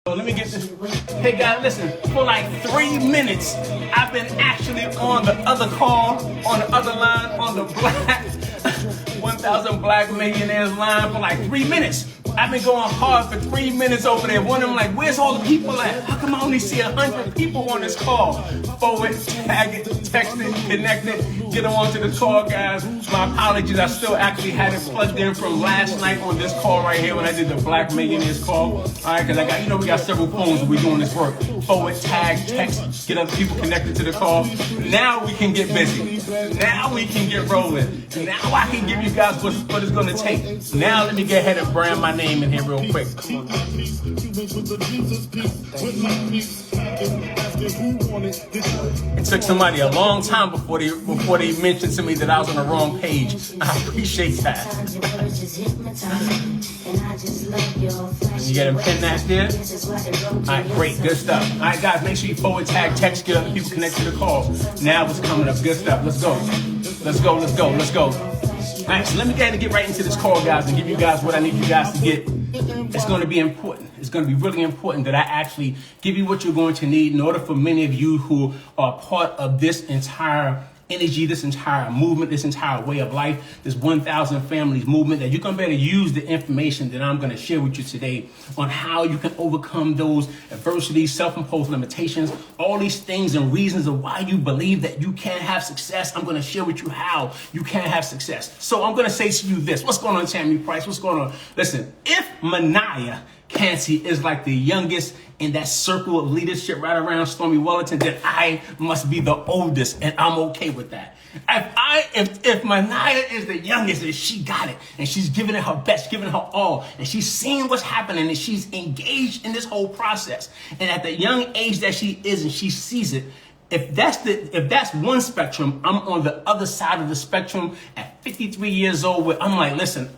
Let me get this. Hey guys, listen, for like 3 minutes, I've been actually on the other call, on the other line, on the black 1,000 Black Millionaires line for like 3 minutes. I've been going hard for 3 minutes over there. One of them like, where's all the people at? How come I only see 100 people on this call? Forward, tag it, text it, connect it, get them onto the call, guys. My apologies, I still actually had it plugged in from last night on this call right here when I did the Black Millionaires call. All right, because I got, we got several phones and we're doing this work. Forward, tag, text, get other people connected to the call. Now we can get busy. Now we can get rolling. Now I can give you guys what it's going to take. Now let me get ahead and brand my name in here real quick. It took somebody a long time before they mentioned to me that I was on the wrong page. I appreciate that. You get them pin that there? Alright, great, good stuff. Alright guys, make sure you forward, tag, text, get other people connected to the call. Now what's coming up? Good stuff. Let's go. Let's go, let's go, let's go. Alright, so let me go ahead and get right into this call, guys, and give you guys what I need you guys to get. It's going to be important. It's going to be really important that I actually give you what you're going to need in order for many of you who are part of this entire energy, this entire movement, this entire way of life, this 1,000 families movement, that you're going to be able to use the information that I'm going to share with you today on how you can overcome those adversities, self-imposed limitations, all these things and reasons of why you believe that you can't have success. I'm going to share with you how you can have success. So I'm going to say to you this. What's going on, Tammy Price? What's going on? Listen, if Mania Cansey is like the youngest in that circle of leadership right around Stormy Wellington, then I must be the oldest, and I'm okay with that. If Mania is the youngest and she got it, and she's giving it her best, giving it her all, and she's seeing what's happening, and she's engaged in this whole process, and at the young age that she is, and she sees it, if that's one spectrum, I'm on the other side of the spectrum at 53 years old, where I'm like, listen,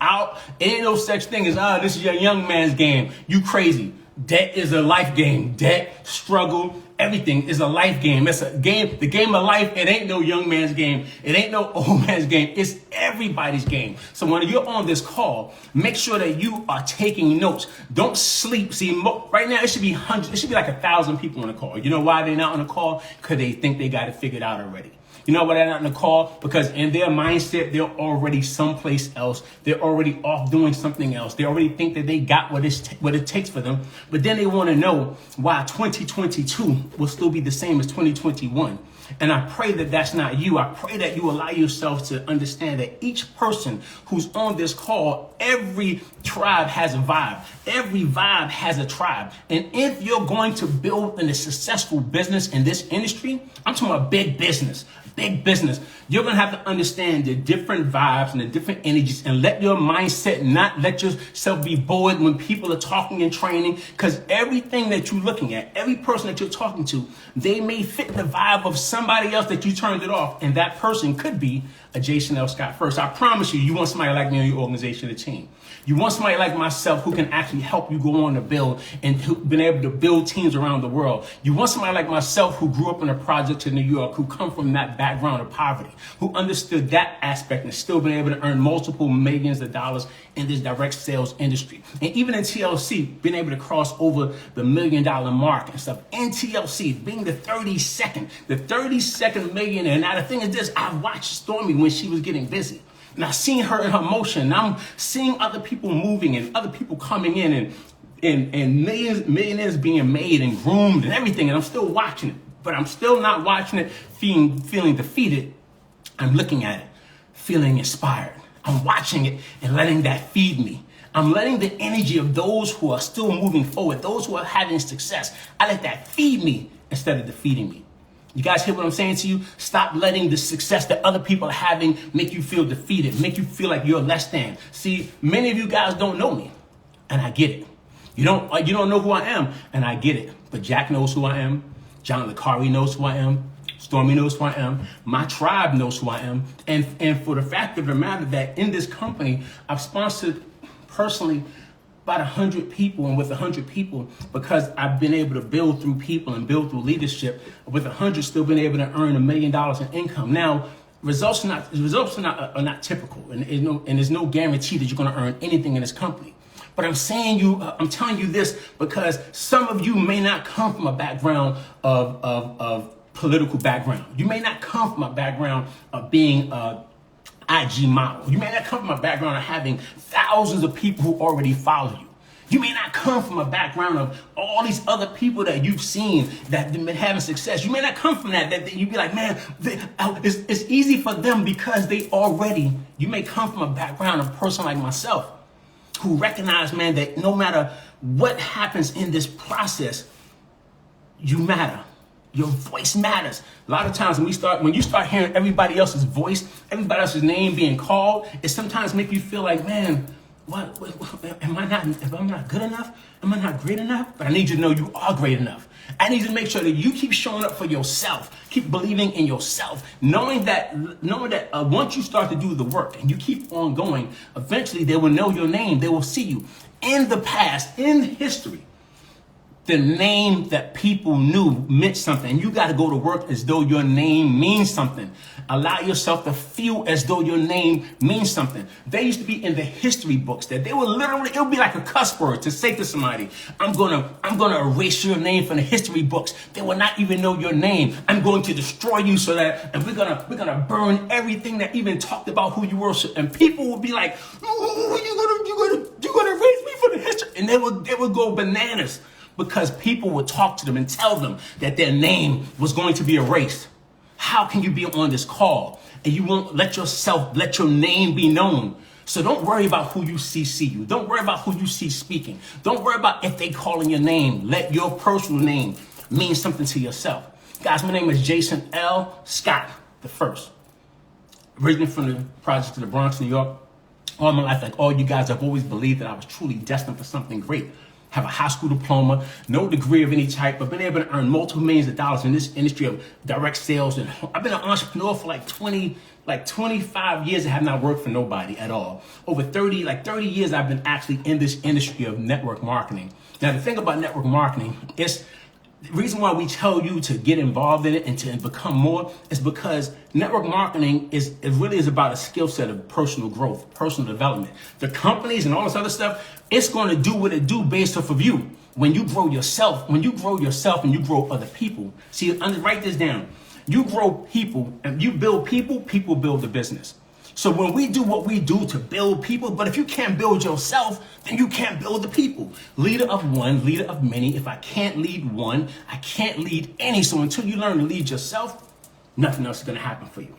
ain't no such thing as, this is your young man's game. You crazy. Debt is a life game. Debt, struggle, everything is a life game. It's a game, the game of life. It ain't no young man's game. It ain't no old man's game. It's everybody's game. So when you're on this call, make sure that you are taking notes. Don't sleep. See, right now it should be hundreds. It should be like 1,000 people on the call. You know why they're not on the call? Because they think they got it figured out already. You know why they're not in the call? Because in their mindset, they're already someplace else. They're already off doing something else. They already think that they got what it takes for them. But then they want to know why 2022 will still be the same as 2021. And I pray that that's not you. I pray that you allow yourself to understand that each person who's on this call, every tribe has a vibe. Every vibe has a tribe. And if you're going to build a successful business in this industry, I'm talking about big business, you're going to have to understand the different vibes and the different energies, and let your mindset not let yourself be bored when people are talking and training, because everything that you're looking at, every person that you're talking to, they may fit the vibe of somebody else that you turned it off, and that person could be a Jason L. Scott first. I promise you, you want somebody like me on your organization or team. You want somebody like myself who can actually help you go on to build and who's been able to build teams around the world. You want somebody like myself who grew up in a project in New York, who come from that background of poverty, who understood that aspect and still been able to earn multiple millions of dollars in this direct sales industry. And even in TLC, been able to cross over the $1 million mark and stuff. In TLC, being the 32nd millionaire. Now the thing is this, I watched Stormy when she was getting busy. And I've seen her in her motion. Now I'm seeing other people moving and other people coming in and millionaires being made and groomed and everything. And I'm still watching it, but I'm still not watching it feeling defeated. I'm looking at it, feeling inspired. I'm watching it and letting that feed me. I'm letting the energy of those who are still moving forward, those who are having success, I let that feed me instead of defeating me. You guys hear what I'm saying to you? Stop letting the success that other people are having make you feel defeated, make you feel like you're less than. See, many of you guys don't know me, and I get it. You don't know who I am, and I get it. But Jack knows who I am. John Licari knows who I am. Stormy knows who I am. My tribe knows who I am. And for the fact of the matter that in this company, I've sponsored personally about 100 people, and with 100 people, because I've been able to build through people and build through leadership, with 100 still been able to earn $1 million in income. Now, results are not typical, and there's no guarantee that you're going to earn anything in this company. But I'm telling you this because some of you may not come from a background of political background. You may not come from a background of being a IG model. You may not come from a background of having thousands of people who already follow you. You may not come from a background of all these other people that you've seen that have been having success. You may not come from that you'd be like, man, it's easy for them because you may come from a background of a person like myself who recognize, man, that no matter what happens in this process, you matter. Your voice matters. A lot of times when you start hearing everybody else's voice, everybody else's name being called, it sometimes make you feel like, man, what if I'm not good enough? Am I not great enough? But I need you to know you are great enough. I need you to make sure that you keep showing up for yourself. Keep believing in yourself. Knowing that once you start to do the work and you keep on going, eventually they will know your name. They will see you. In the past, in history, the name that people knew meant something. You got to go to work as though your name means something. Allow yourself to feel as though your name means something. They used to be in the history books that they would literally, it would be like a cuss word to say to somebody, I'm gonna erase your name from the history books. They will not even know your name. I'm going to destroy you and we're gonna burn everything that even talked about who you were. And people will be like, oh, you're gonna erase me from the history. And they would go bananas because people would talk to them and tell them that their name was going to be erased. How can you be on this call and you won't let your name be known? So don't worry about who you see you. Don't worry about who you see speaking. Don't worry about if they calling your name. Let your personal name mean something to yourself. Guys, my name is Jason L. Scott the First. Originally from the projects of the Bronx, New York. All my life, like all you guys, I've always believed that I was truly destined for something great. Have a high school diploma, no degree of any type, but been able to earn multiple millions of dollars in this industry of direct sales. And I've been an entrepreneur for like 25 years. I have not worked for nobody at all. Over 30 years, I've been actually in this industry of network marketing. Now, the thing about network marketing is the reason why we tell you to get involved in it and to become more is because network marketing really is about a skill set of personal growth, personal development. The companies and all this other stuff, it's going to do what it do based off of you. When you grow yourself and you grow other people. See, write this down. You grow people and you build people, people build the business. So when we do what we do to build people, but if you can't build yourself, then you can't build the people. Leader of one, leader of many. If I can't lead one, I can't lead any. So until you learn to lead yourself, nothing else is going to happen for you.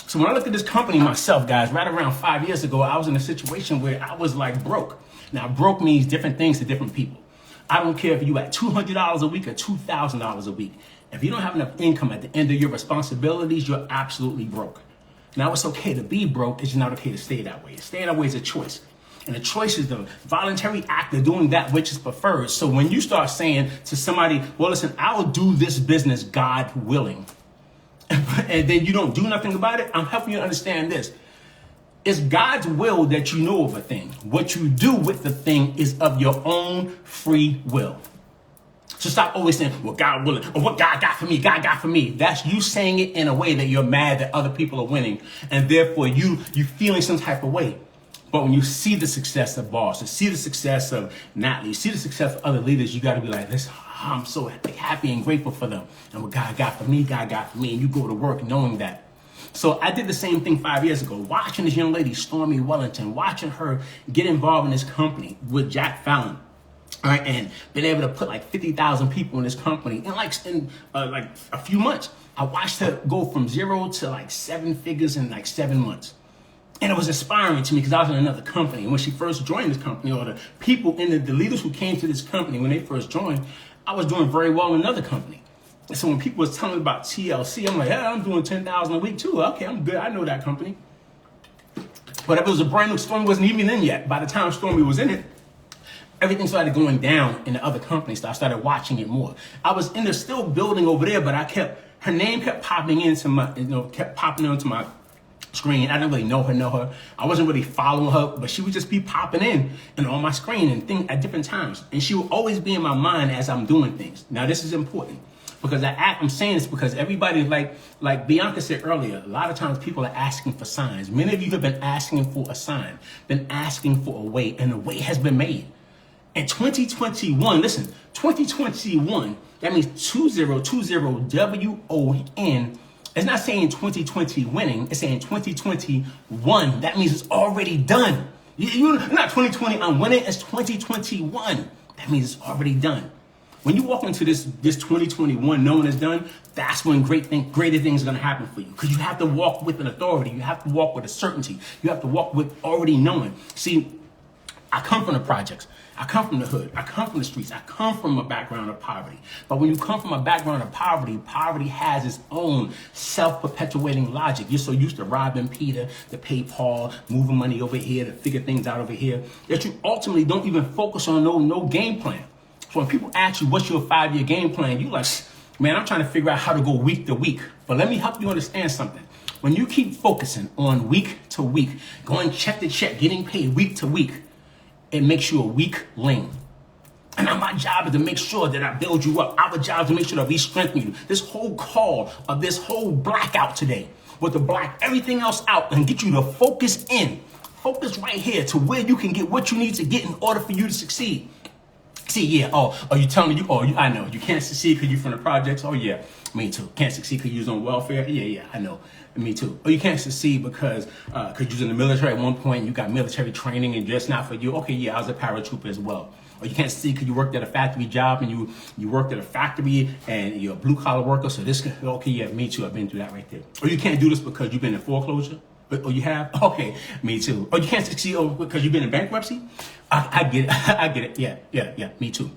So when I looked at this company myself, guys, right around 5 years ago, I was in a situation where I was like broke. Now, broke means different things to different people. I don't care if you at $200 a week or $2,000 a week. If you don't have enough income at the end of your responsibilities, you're absolutely broke. Now, it's okay to be broke. It's not okay to stay that way. Staying that way is a choice. And the choice is the voluntary act of doing that which is preferred. So when you start saying to somebody, well, listen, I'll do this business, God willing, and then you don't do nothing about it, I'm helping you to understand this. It's God's will that you know of a thing. What you do with the thing is of your own free will. So stop always saying, well, God willing, or what God got for me, God got for me. That's you saying it in a way that you're mad that other people are winning. And therefore you feeling some type of way. But when you see the success of Boss, you see the success of Natalie, you see the success of other leaders, you got to be like, listen, I'm so happy and grateful for them. And what God got for me, God got for me. And you go to work knowing that. So I did the same thing 5 years ago, watching this young lady, Stormy Wellington, watching her get involved in this company with Jack Fallon. All right, and been able to put like 50,000 people in this company in like a few months. I watched her go from 0 to like 7 figures in like 7 months. And it was inspiring to me because I was in another company. And when she first joined this company, or the people in the leaders who came to this company when they first joined, I was doing very well in another company. And so when people was telling me about TLC, I'm like, yeah, I'm doing 10,000 a week too. Okay, I'm good. I know that company. But if it was a brand new, Stormy wasn't even in yet. By the time Stormy was in it, everything started going down in the other companies. So I started watching it more. I was in there still building over there, but her name kept popping into my screen. I didn't really know her. I wasn't really following her, but she would just be popping in on my screen and things at different times. And she would always be in my mind as I'm doing things. Now, this is important. Because I'm saying this because everybody, like Bianca said earlier, a lot of times people are asking for signs. Many of you have been asking for a sign, been asking for a way, and the way has been made. In 2021, listen, 2021, that means 2020 WON. It's not saying 2020 winning, it's saying 2021. That means it's already done. You're not 2020 I'm winning, it's 2021. That means it's already done. When you walk into this 2021 knowing it's done, that's when greater things are going to happen for you. Because you have to walk with an authority. You have to walk with a certainty. You have to walk with already knowing. See, I come from the projects. I come from the hood. I come from the streets. I come from a background of poverty. But when you come from a background of poverty, poverty has its own self-perpetuating logic. You're so used to robbing Peter, to pay Paul, moving money over here, to figure things out over here, that you ultimately don't even focus on no game plan. So when people ask you, what's your 5-year game plan? You like, man, I'm trying to figure out how to go week to week. But let me help you understand something. When you keep focusing on week to week, going check to check, getting paid week to week, it makes you a weakling. And now my job is to make sure that I build you up. Our job is to make sure that we strengthen you. This whole call of this whole blackout today was to black everything else out and get you to focus in. Focus right here to where you can get what you need to get in order for you to succeed. See, yeah, are you telling me I know, you can't succeed because you're from the projects? Oh, yeah, me too. Can't succeed because you're on welfare? Yeah, I know, me too. Or you can't succeed because you was in the military at one point, and you got military training and just not for you? Okay, yeah, I was a paratrooper as well. Or you can't succeed because you worked at a factory job and you worked at a factory and you're a blue-collar worker, so this, okay, yeah, me too, I've been through that right there. Or you can't do this because you've been in foreclosure? Oh, you have? Okay, me too. Oh, you can't succeed because you've been in bankruptcy? I get it. I get it. Yeah, me too.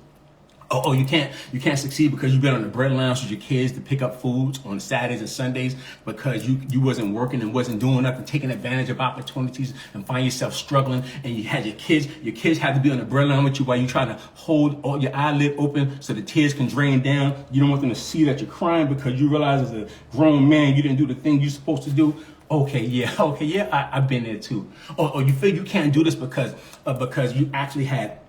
Oh, you can't succeed because you've been on the bread lounge with your kids to pick up foods on Saturdays and Sundays because you wasn't working and wasn't doing nothing, taking advantage of opportunities and find yourself struggling, and you had your kids had to be on the bread lounge with you while you trying to hold all your eyelid open so the tears can drain down. You don't want them to see that you're crying because you realize as a grown man you didn't do the thing you're supposed to do. Okay, yeah, I've been there too. Or you feel you can't do this because you actually had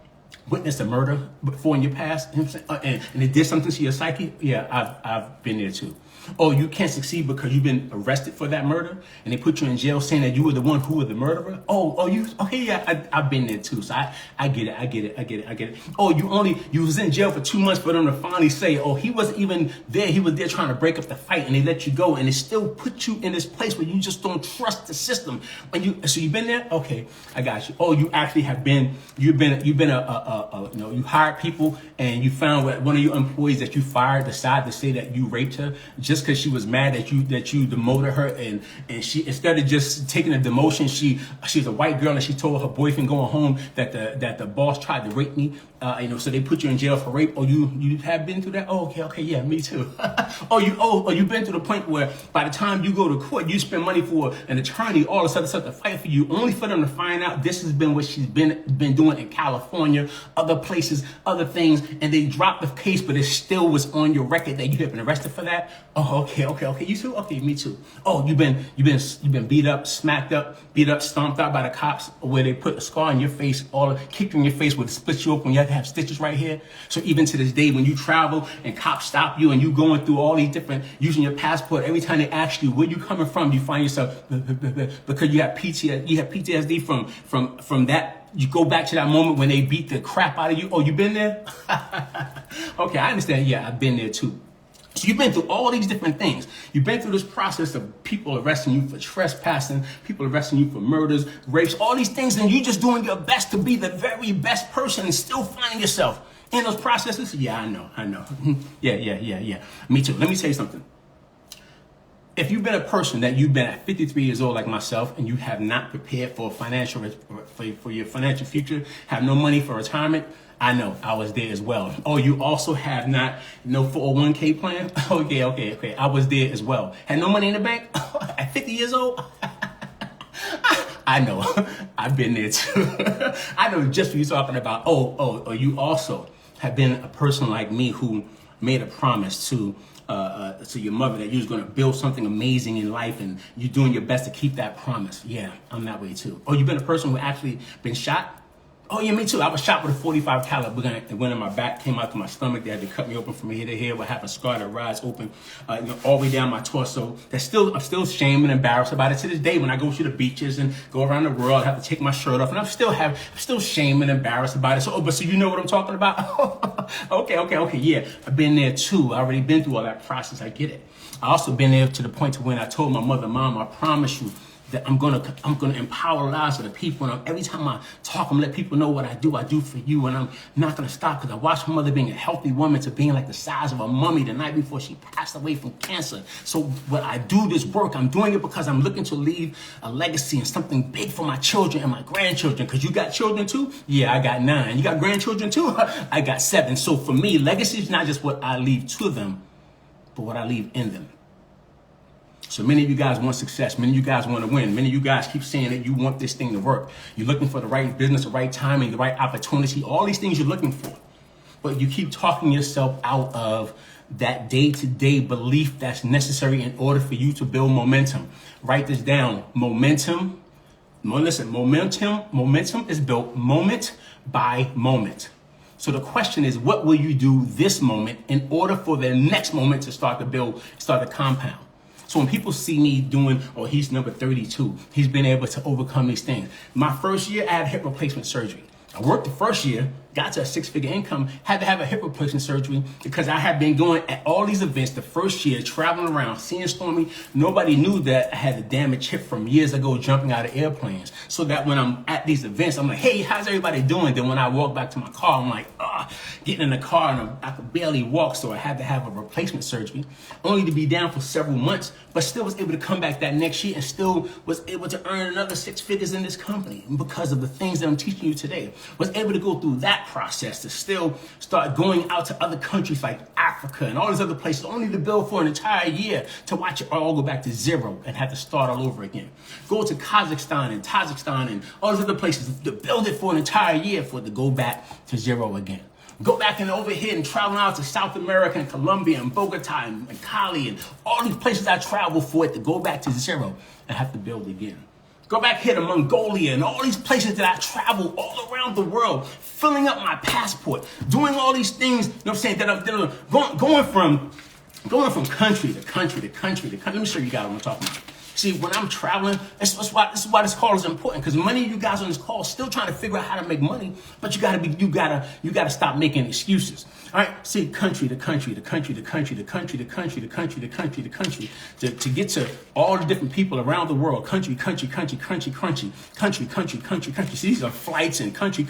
witnessed a murder before in your past, and it did something to your psyche. Yeah, I've been there too. Or you can't succeed because you've been arrested for that murder and they put you in jail saying that you were the one who was the murderer. I've been there too. So I get it. Oh, you was in jail for 2 months for them to finally say, oh, he wasn't even there. He was there trying to break up the fight and they let you go and they still put you in this place where you just don't trust the system. So you've been there? Okay, I got you. Oh, you actually you hired people and you found one of your employees that you fired decided to say that you raped her just because she was mad that you demoted her, and she, instead of just taking a demotion, she's a white girl and she told her boyfriend going home that the boss tried to rape me, so they put you in jail for rape. Oh, you have been through that? Oh, okay, yeah, me too. You've been to the point where by the time you go to court, you spend money for an attorney, all this other stuff to fight for you, only for them to find out this has been what she's been doing in California, other places, other things, and they dropped the case, but it still was on your record that you have been arrested for that. Oh, okay. You too? Okay, me too. Oh, you've been beat up, stomped out by the cops, where they put a scar on your face, kicked in your face, where they split you open. You have to have stitches right here. So even to this day, when you travel and cops stop you and you going through all these different, using your passport, every time they ask you where you coming from, you find yourself because you have PTSD from that. You go back to that moment when they beat the crap out of you. Oh, you been there? Okay, I understand. Yeah, I've been there too. So you've been through all these different things. You've been through this process of people arresting you for trespassing, people arresting you for murders, rapes, all these things, and you just doing your best to be the very best person and still finding yourself in those processes. Yeah, I know. Yeah. Me too. Let me tell you something. If you've been a person that you've been at 53 years old like myself and you have not prepared for for your financial future, have no money for retirement, I know, I was there as well. Oh, you also have no 401k plan? Okay. I was there as well. Had no money in the bank at 50 years old? I know, I've been there too. I know just what you're talking about. Oh, you also have been a person like me who made a promise to your mother that you was going to build something amazing in life and you're doing your best to keep that promise. Yeah, I'm that way too. Or you've been a person who actually been shot Oh yeah, me too. I was shot with a 45 caliber gun. It went in my back, came out to my stomach. They had to cut me open from here to here. What happened? Scar that rise open, all the way down my torso. I'm still ashamed and embarrassed about it to this day. When I go to the beaches and go around the world, I have to take my shirt off, and I'm still ashamed and embarrassed about it. So you know what I'm talking about? Okay. Yeah, I've been there too. I already been through all that process. I get it. I also been there to the point to when I told my mother, Mom, I promise you that I'm gonna empower lives of the people. And every time I talk, I'm let people know what I do for you. And I'm not gonna stop, because I watched my mother being a healthy woman to being like the size of a mummy the night before she passed away from cancer. So when I do this work, I'm doing it because I'm looking to leave a legacy and something big for my children and my grandchildren. Because you got children too? Yeah, I got 9. You got grandchildren too? I got 7. So for me, legacy is not just what I leave to them, but what I leave in them. So many of you guys want success. Many of you guys want to win. Many of you guys keep saying that you want this thing to work. You're looking for the right business, the right timing, the right opportunity, all these things you're looking for. But you keep talking yourself out of that day-to-day belief that's necessary in order for you to build momentum. Write this down. Momentum is built moment by moment. So the question is, what will you do this moment in order for the next moment to start to compound? So when people see me doing, he's number 32, he's been able to overcome these things. My first year, I had hip replacement surgery. I worked the first year, got to a 6-figure income, had to have a hip replacement surgery because I had been going at all these events the first year, traveling around, seeing Stormy. Nobody knew that I had a damaged hip from years ago jumping out of airplanes. So that when I'm at these events, I'm like, hey, how's everybody doing? Then when I walk back to my car, I'm like, getting in the car and I could barely walk. So I had to have a replacement surgery, only to be down for several months, but still was able to come back that next year and still was able to earn another 6 figures in this company. And because of the things that I'm teaching you today, was able to go through that process to still start going out to other countries like Africa and all these other places, only to build for an entire year to watch it all go back to zero and have to start all over again. Go to Kazakhstan and Tajikistan and all these other places to build it for an entire year for it to go back to zero again. Go back and over here and travel out to South America and Colombia and Bogota and Cali and all these places I travel for it to go back to zero and have to build again. Go back here to Mongolia and all these places that I travel all around the world, filling up my passport, doing all these things, you know what I'm saying, that I'm going from country to country to country to country. Let me show you guys what I'm talking about. See, when I'm traveling, this is why this call is important, because many of you guys on this call are still trying to figure out how to make money, but you gotta stop making excuses. All right, see, country to country to country to country to country to country to country to country to country to get to all the different people around the world. Country. See, these are flights and country.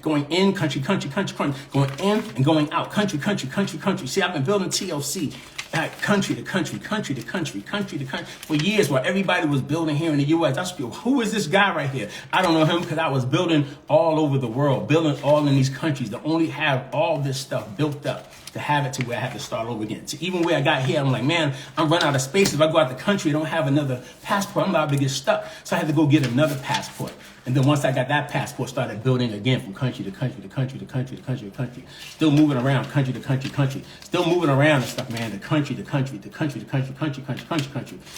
Going in, country. Going in and going out. Country. See, I've been building TLC. Country to country for years, while everybody was building here in the U.S. I feel, who is this guy right here? I don't know him, because I was building all over the world, building all in these countries to only have all this stuff built up to have it to where I had to start over again. To even where I got here, I'm like, man, I'm running out of space. If I go out the country, I don't have another passport, I'm about to get stuck. So I had to go get another passport. And then once I got that passport, started building again from country to country to country to country to country to country. Still moving around country to country. Still moving around and stuff, man. The country to country to country to country.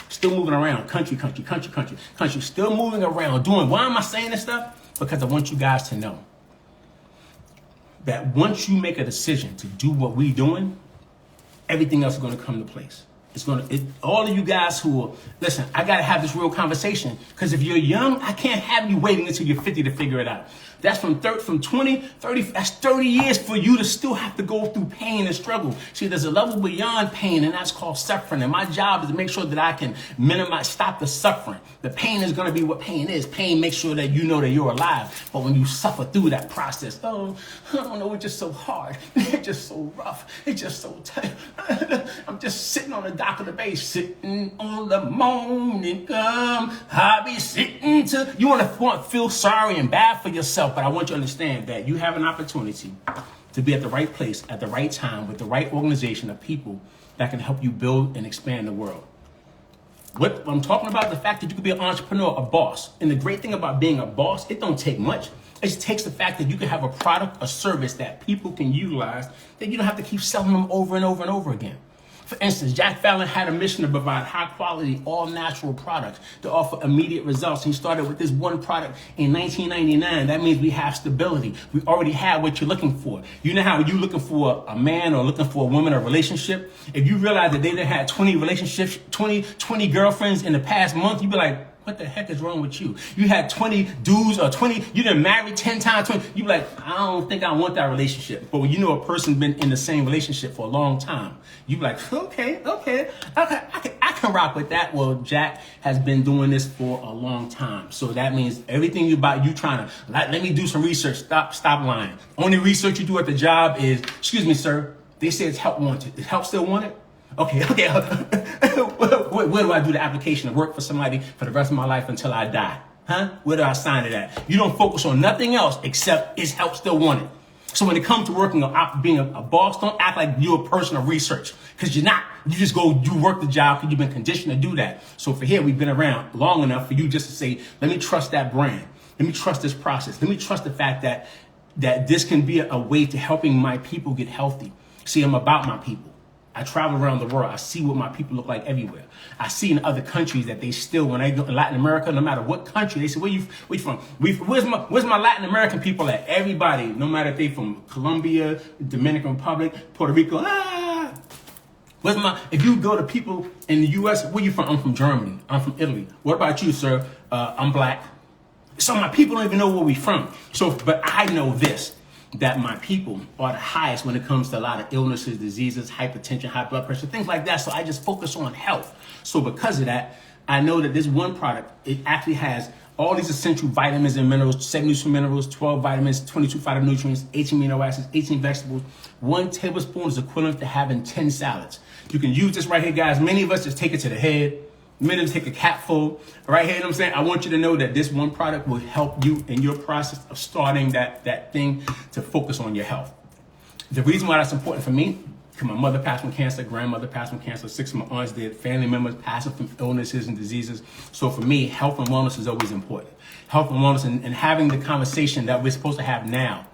Still moving around country. Still moving around doing. Why am I saying this stuff? Because I want you guys to know that once you make a decision to do what we're doing, everything else is going to come into place. All of you guys who are, listen, I got to have this real conversation, because if you're young, I can't have you waiting until you're 50 to figure it out. That's from 20, 30, that's 30 years for you to still have to go through pain and struggle. See, there's a level beyond pain, and that's called suffering. And my job is to make sure that I can stop the suffering. The pain is going to be what pain is. Pain makes sure that you know that you're alive. But when you suffer through that process, I don't know, it's just so hard. It's just so rough. It's just so tight. I'm just sitting on the dock of the bay, sitting on the morning come. I'll be sitting to, you want to feel sorry and bad for yourself. But I want you to understand that you have an opportunity to be at the right place at the right time with the right organization of people that can help you build and expand the world. What I'm talking about, the fact that you can be an entrepreneur, a boss. And the great thing about being a boss, it don't take much. It just takes the fact that you can have a product, a service that people can utilize, that you don't have to keep selling them over and over and over again. For instance, Jack Fallon had a mission to provide high-quality, all-natural products to offer immediate results. He started with this one product in 1999. That means we have stability. We already have what you're looking for. You know how you're looking for a man or looking for a woman or a relationship? If you realize that they done had 20 relationships, 20 girlfriends in the past month, you'd be like, what the heck is wrong with you? You had 20 dudes or 20, you done married 10 times, 20. You be like, I don't think I want that relationship. But when you know a person's been in the same relationship for a long time, you be like, okay, I can rock with that. Well, Jack has been doing this for a long time. So that means everything you about, you trying to, let me do some research. Stop lying. Only research you do at the job is, excuse me, sir, they say it's help wanted. Is help still wanted? Okay. Where do I do the application to work for somebody for the rest of my life until I die? Huh? Where do I sign it at? You don't focus on nothing else except is help still wanted. So when it comes to working or being a boss, don't act like you're a person of research, because you're not. You just go, you work the job because you've been conditioned to do that. So for here, we've been around long enough for you just to say, let me trust that brand. Let me trust this process. Let me trust the fact that this can be a way to helping my people get healthy. See, I'm about my people. I travel around the world. I see what my people look like everywhere. I see in other countries that they still, when they go to Latin America, no matter what country, they say, where you from? Where's my Latin American people at? Everybody, no matter if they from Colombia, Dominican Republic, Puerto Rico, if you go to people in the U.S., where you from? I'm from Germany. I'm from Italy. What about you, sir? I'm black. So my people don't even know where we from. So, but I know this, that my people are the highest when it comes to a lot of illnesses, diseases, hypertension, high blood pressure, things like that. So I just focus on health. So because of that, I know that this one product, it actually has all these essential vitamins and minerals, 7 useful minerals, 12 vitamins, 22 phytonutrients, 18 amino acids, 18 vegetables. 1 tablespoon is equivalent to having 10 salads. You can use this right here, guys. Many of us just take it to the head. Many of us take a capful. Right here, you know what I'm saying? I want you to know that this one product will help you in your process of starting that thing to focus on your health. The reason why that's important for me, because my mother passed from cancer, grandmother passed from cancer, 6 of my aunts did, family members passing from illnesses and diseases. So for me, health and wellness is always important. Health and wellness and having the conversation that we're supposed to have now.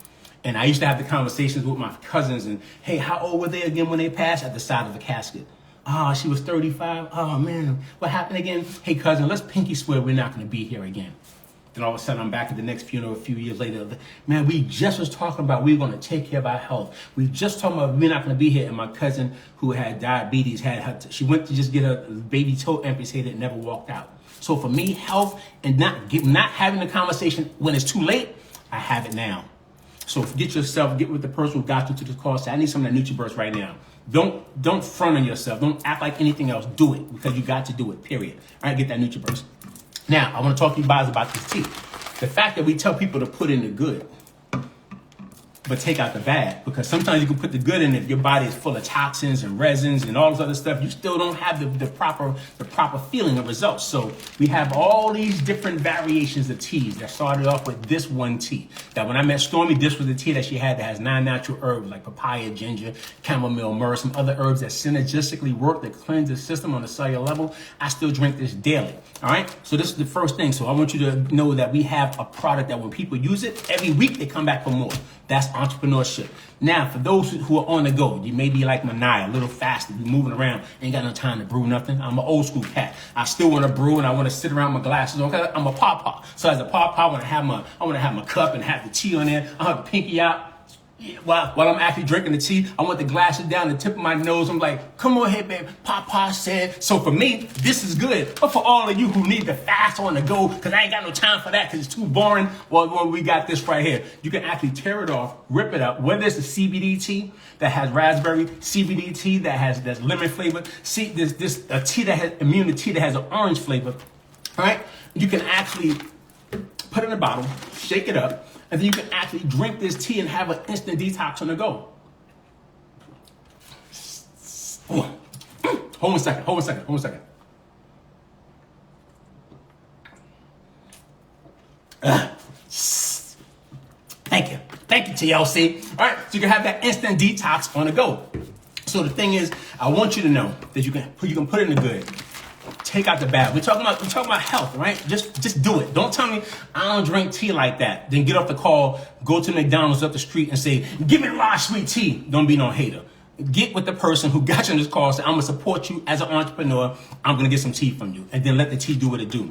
And I used to have the conversations with my cousins and, hey, how old were they again when they passed? At the side of the casket. Oh, she was 35. Oh, man, what happened again? Hey, cousin, let's pinky swear we're not going to be here again. Then all of a sudden, I'm back at the next funeral a few years later. Man, we just was talking about we're going to take care of our health. We just talking about we're not going to be here. And my cousin who had diabetes she went to just get her baby toe amputated and never walked out. So for me, health and not having the conversation when it's too late, I have it now. So get with the person who got you to the call. Say, I need some of that NutriBurst right now. Don't front on yourself. Don't act like anything else. Do it because you got to do it, period. All right, get that NutriBurst. Now, I want to talk to you guys about this tea. The fact that we tell people to put in the good, but take out the bad, because sometimes you can put the good in if your body is full of toxins and resins and all this other stuff. You still don't have the proper feeling of results. So we have all these different variations of teas that started off with this one tea. That when I met Stormy, this was the tea that she had that has 9 natural herbs like papaya, ginger, chamomile, myrrh, some other herbs that synergistically work to cleanse the system on a cellular level. I still drink this daily. All right. So this is the first thing. So I want you to know that we have a product that when people use it, every week they come back for more. That's entrepreneurship. Now, for those who are on the go, you may be like Manaya, a little faster, you moving around, ain't got no time to brew nothing. I'm an old school cat. I still want to brew and I want to sit around my glasses. Okay? I'm a pawpaw. So as a pawpaw, I want to have my cup and have the tea on there. I have the pinky out. While I'm actually drinking the tea, I want the glasses down the tip of my nose. I'm like, come on here, babe. Papa said. So for me, this is good. But for all of you who need to fast on the go, because I ain't got no time for that because it's too boring, well, we got this right here. You can actually tear it off, rip it up. Whether it's a CBD tea that has raspberry, CBD tea that's lemon flavor, this a tea that has immunity that has an orange flavor. All right? You can actually put it in a bottle, shake it up, and then you can actually drink this tea and have an instant detox on the go. Hold on a second. Thank you, TLC. All right, so you can have that instant detox on the go. So the thing is, I want you to know that you can put in the good. Take out the bad. We're talking about health, right? Just do it. Don't tell me I don't drink tea like that. Then get off the call, go to McDonald's up the street and say, give me a large sweet tea. Don't be no hater. get with the person who got you on this call, say, I'm going to support you as an entrepreneur. I'm going to get some tea from you. And then let the tea do what it do.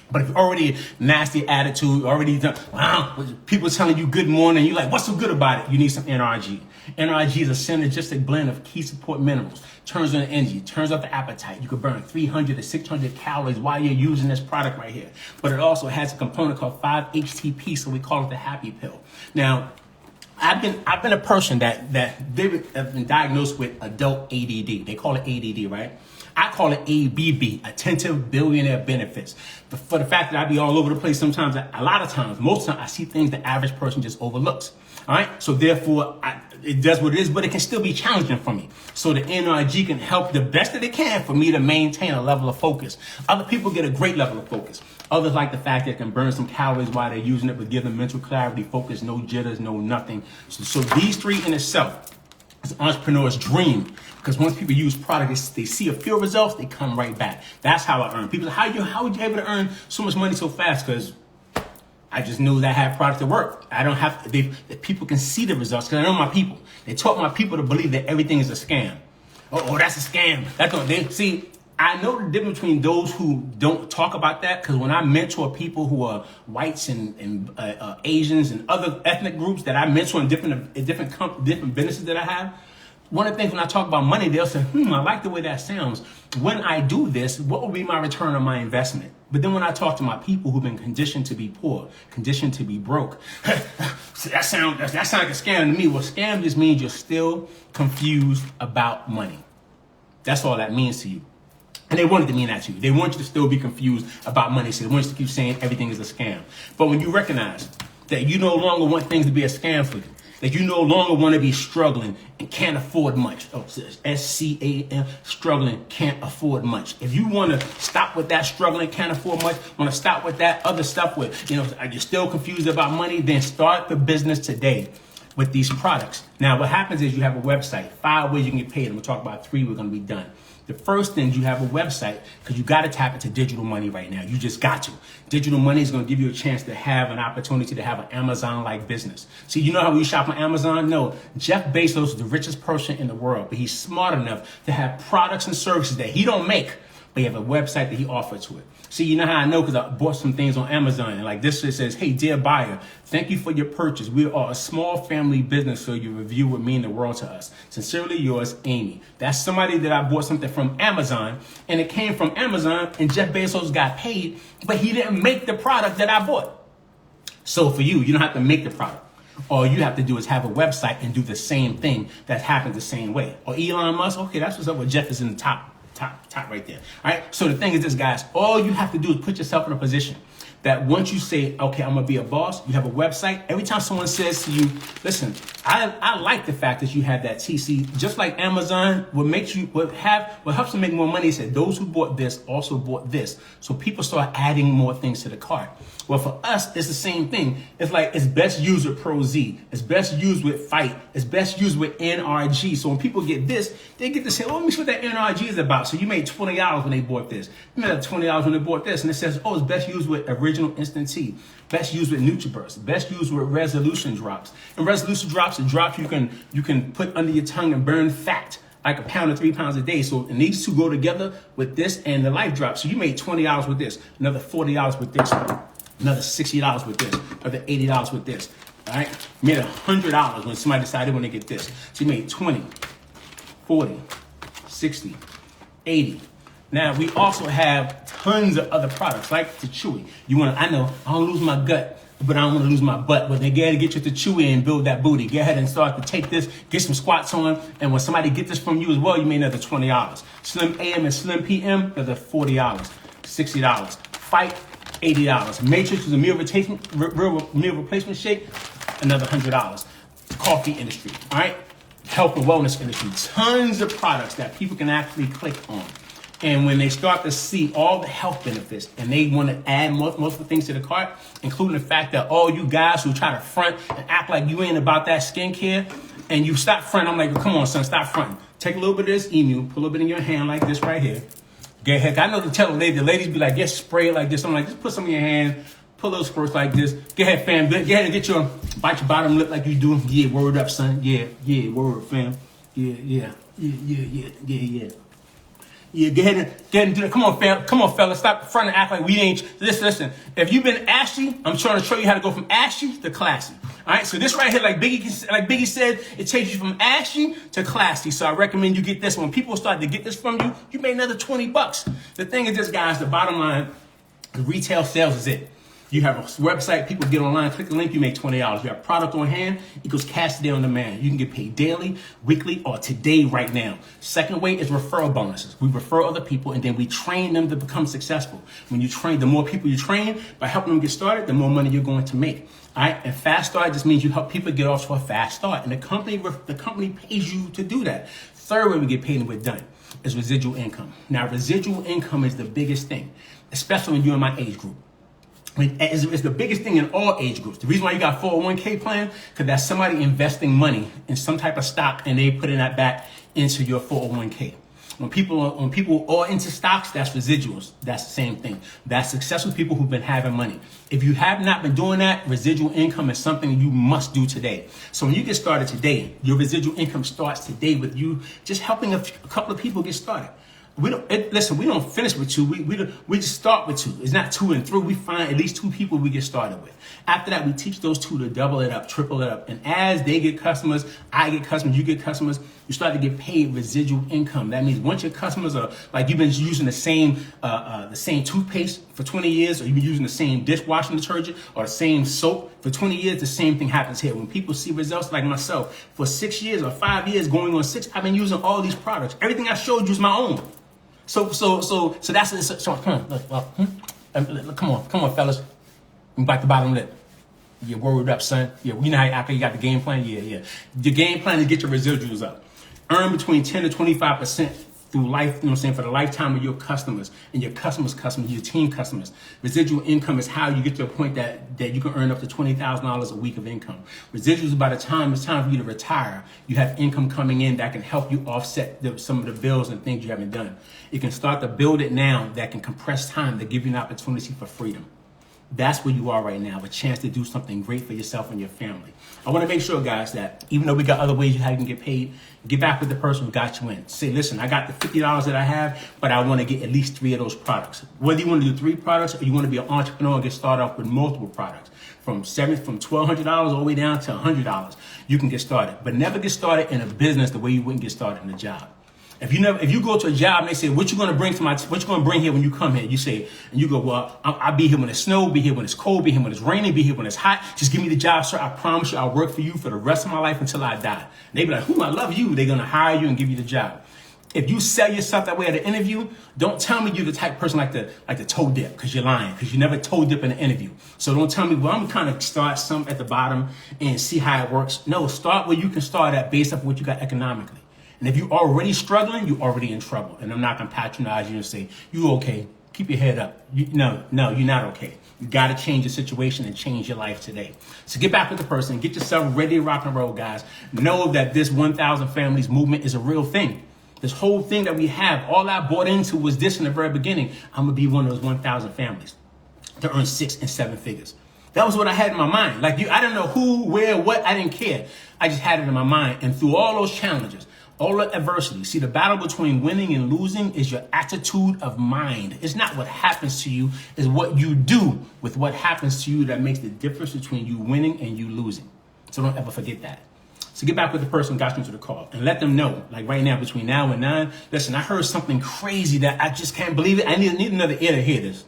But if you're already nasty attitude, already done, wow, people telling you good morning, you're like, what's so good about it? You need some NRG. NRG is a synergistic blend of key support minerals. Turns on the energy, turns off the appetite. You can burn 300 to 600 calories while you're using this product right here. But it also has a component called 5-HTP, so we call it the happy pill. Now, I've been a person that they've been diagnosed with adult ADD. They call it ADD, right? I call it ABB, Attentive Billionaire Benefits. But for the fact that I be all over the place sometimes, a lot of times, most of the time, I see things the average person just overlooks. All right? So therefore, it does what it is, but it can still be challenging for me. So the NRG can help the best that it can for me to maintain a level of focus. Other people get a great level of focus. Others like the fact that it can burn some calories while they're using it, but give them mental clarity, focus, no jitters, no nothing. So these three in itself, it's an entrepreneur's dream. Because once people use products, they see a few results, they come right back. That's how I earn. People say, how were you able to earn so much money so fast? Because I just knew that I had products that work. I don't have to, that people can see the results. Because I know my people. They taught my people to believe that everything is a scam. Oh, that's a scam. That's what they see. I know the difference between those who don't talk about that, because when I mentor people who are whites and Asians and other ethnic groups that I mentor in different businesses that I have, one of the things when I talk about money, they'll say, I like the way that sounds. When I do this, what will be my return on my investment? But then when I talk to my people who've been conditioned to be poor, conditioned to be broke, that sounds like a scam to me. Well, scam just means you're still confused about money. That's all that means to you. And they wanted to mean that to you. They want you to still be confused about money. So they want you to keep saying everything is a scam. But when you recognize that you no longer want things to be a scam for you, that you no longer want to be struggling and can't afford much. Oh, SCAM, struggling, can't afford much. If you want to stop with that struggling, can't afford much, want to stop with that other stuff with, are you still confused about money? Then start the business today with these products. Now, what happens is you have a website, 5 ways you can get paid. I'm going to talk about 3, we're going to be done. The first thing, you have a website because you got to tap into digital money right now. You just got to. Digital money is going to give you a chance to have an opportunity to have an Amazon-like business. See, you know how we shop on Amazon? No, Jeff Bezos is the richest person in the world, but he's smart enough to have products and services that he don't make, but he have a website that he offers to it. See, you know how I know? Because I bought some things on Amazon. And like this, it says, hey, dear buyer, thank you for your purchase. We are a small family business, so your review would mean the world to us. Sincerely yours, Amy. That's somebody that I bought something from Amazon, and it came from Amazon, and Jeff Bezos got paid, but he didn't make the product that I bought. So for you, you don't have to make the product. All you have to do is have a website and do the same thing that happens the same way. Or Elon Musk, okay, that's what's up with Jeff is in the top right there. All right. So the thing is this, guys, all you have to do is put yourself in a position that once you say, okay, I'm going to be a boss, you have a website. Every time someone says to you, listen, I like the fact that you have that TC, just like Amazon, what helps them make more money is that those who bought this also bought this. So people start adding more things to the cart. Well, for us, it's the same thing. It's like it's best used with Pro Z. It's best used with Fight. It's best used with NRG. So when people get this, they get to say, oh, let me see what that NRG is about. So you made $20 when they bought this. You made $20 when they bought this. And it says, oh, it's best used with Original Instant Tea. Best used with NutriBurst. Best used with Resolution Drops. And Resolution Drops are drops you can put under your tongue and burn fat. Like 1 pound or 3 pounds a day. So and these two go together with this and the Life Drop. So you made $20 with this, another $40 with this, another $60 with this, another $80 with this. All right, you made $100 when somebody decided when they get this. So you made 20, 40, 60, 80. Now we also have tons of other products like the Chewy. I know I don't lose my gut, but I don't want to lose my butt. But they got to get you to Chewy and build that booty. Go ahead and start to take this, get some squats on, and when somebody get this from you as well, you made another $20. Slim AM and Slim PM, another $40, $60. Fight, $80. Matrix is a meal replacement shake, another $100. Coffee industry, all right? Health and wellness industry, tons of products that people can actually click on. And when they start to see all the health benefits and they want to add most of the things to the cart, including the fact that all you guys who try to front and act like you ain't about that skincare, and you stop fronting, I'm like, come on, son, stop fronting. Take a little bit of this emu, put a little bit in your hand like this right here. Go ahead. I know to tell the ladies be like, get spray like this. I'm like, just put some in your hand, put little squirts like this. Go ahead, fam. Go ahead and bite your bottom lip like you do. Yeah, word up, son. Yeah, word, fam. Yeah, go ahead and do that. Come on, fellas. Stop front and act like we ain't. Listen. If you've been ashy, I'm trying to show you how to go from ashy to classy. All right. So this right here, like Biggie said, it takes you from ashy to classy. So I recommend you get this. When people start to get this from you, you made another $20. The thing is this, guys. The bottom line, the retail sales is it. You have a website, people get online, click the link, you make $20. You have product on hand, equals cash today on demand. You can get paid daily, weekly, or today right now. Second way is referral bonuses. We refer other people and then we train them to become successful. When you train, the more people you train, by helping them get started, the more money you're going to make. All right, and fast start just means you help people get off to a fast start. And the company pays you to do that. Third way we get paid and we're done is residual income. Now, residual income is the biggest thing, especially when you're in my age group. It's the biggest thing in all age groups. The reason why you got 401k plan, because that's somebody investing money in some type of stock and they putting that back into your 401k. When people are into stocks, that's residuals. That's the same thing. That's successful people who've been having money. If you have not been doing that, residual income is something you must do today. So when you get started today, your residual income starts today with you just helping a couple of people get started. We don't finish with two. We just start with two. It's not 2 and 3. We find at least 2 people we get started with. After that, we teach those 2 to double it up, triple it up. And as they get customers, I get customers, you get customers, you start to get paid residual income. That means once your customers are, like you've been using the same toothpaste for 20 years, or you've been using the same dishwashing detergent or the same soap for 20 years, the same thing happens here. When people see results like myself, for 6 years or 5 years, going on 6, I've been using all these products. Everything I showed you is my own. So that's it. So come on, fellas. You bite the bottom lip. You're worried up, son. Yeah, you know how after you got the game plan. Yeah. The game plan is get your residuals up. Earn between 10 to 25% through life. You know what I'm saying, for the lifetime of your customers and your customers, your team customers. Residual income is how you get to a point that you can earn up to $20,000 a week of income. Residuals, by the time it's time for you to retire, you have income coming in that can help you offset some of the bills and things you haven't done. You can start to build it now that can compress time to give you an opportunity for freedom. That's where you are right now, a chance to do something great for yourself and your family. I want to make sure, guys, that even though we got other ways you can get paid, get back with the person who got you in. Say, listen, I got the $50 that I have, but I want to get at least 3 of those products. Whether you want to do 3 products or you want to be an entrepreneur and get started off with multiple products, from $1,200 all the way down to $100, you can get started. But never get started in a business the way you wouldn't get started in a job. If you go to a job and they say, what you going to bring here when you come here? You say, and you go, well, I'll be here when it's snow, be here when it's cold, be here when it's raining, be here when it's hot. Just give me the job, sir. I promise you I'll work for you for the rest of my life until I die. And they be like, I love you. They're going to hire you and give you the job. If you sell yourself that way at an interview, don't tell me you're the type of person like the toe dip, because you're lying, because you never toe dip in an interview. So don't tell me, well, I'm kind of start some at the bottom and see how it works. No, start where you can start at based off what you got economically. And if you're already struggling, you're already in trouble. And I'm not going to patronize you and say, you okay, keep your head up. No, you're not okay. You got to change your situation and change your life today. So get back with the person. Get yourself ready to rock and roll, guys. Know that this 1,000 families movement is a real thing. This whole thing that we have, all I bought into was this in the very beginning. I'm going to be one of those 1,000 families to earn 6 and 7 figures. That was what I had in my mind. I didn't know who, where, what. I didn't care. I just had it in my mind. And through all those challenges, all the adversity. See, the battle between winning and losing is your attitude of mind. It's not what happens to you, it's what you do with what happens to you that makes the difference between you winning and you losing. So don't ever forget that. So get back with the person who got you into the call and let them know, like right now, between now and 9, listen, I heard something crazy that I just can't believe it. I need another ear to hear this.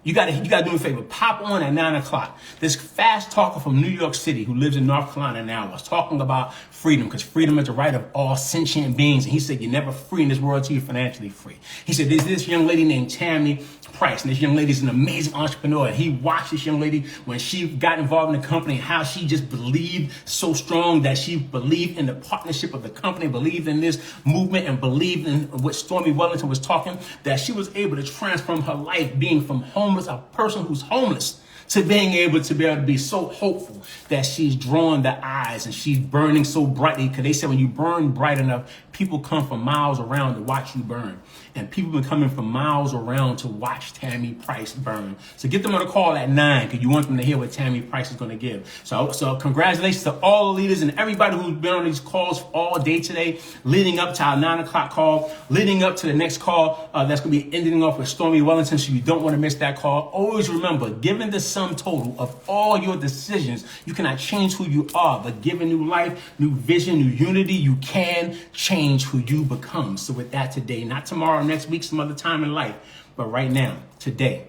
You gotta do me a favor. Pop on at 9 o'clock. This fast talker from New York City who lives in North Carolina now was talking about freedom, because freedom is the right of all sentient beings. And he said, you're never free in this world until you're financially free. He said, there's this young lady named Tammy Price, and this young lady's an amazing entrepreneur. And he watched this young lady when she got involved in the company, how she just believed so strong that she believed in the partnership of the company, believed in this movement, and believed in what Stormy Wellington was talking, that she was able to transform her life, being from homeless, a person who's homeless, to being able to be so hopeful that she's drawing the eyes and she's burning so brightly. Because they said when you burn bright enough, people come from miles around to watch you burn. And people been coming from miles around to watch Tammy Price burn. So get them on a call at 9 because you want them to hear what Tammy Price is going to give. So congratulations to all the leaders and everybody who's been on these calls all day today, leading up to our 9 o'clock call, leading up to the next call that's going to be ending off with Stormy Wellington. So you don't want to miss that call. Always remember, given the sum total of all your decisions, you cannot change who you are. But given new life, new vision, new unity, you can change who you become. So with that today, not tomorrow, next week, some other time in life, but right now, today,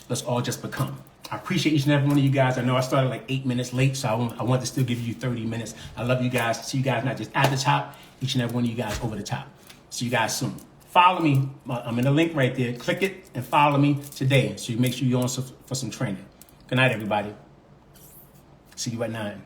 let's all just become. I appreciate each and every one of you guys. I know I started like 8 minutes late, so I want to still give you 30 minutes. I love you guys. See you guys not just at the top, each and every one of you guys over the top. See you guys soon. Follow me. I'm in the link right there. Click it and follow me today so you make sure you're on for some training. Good night, everybody. See you at 9.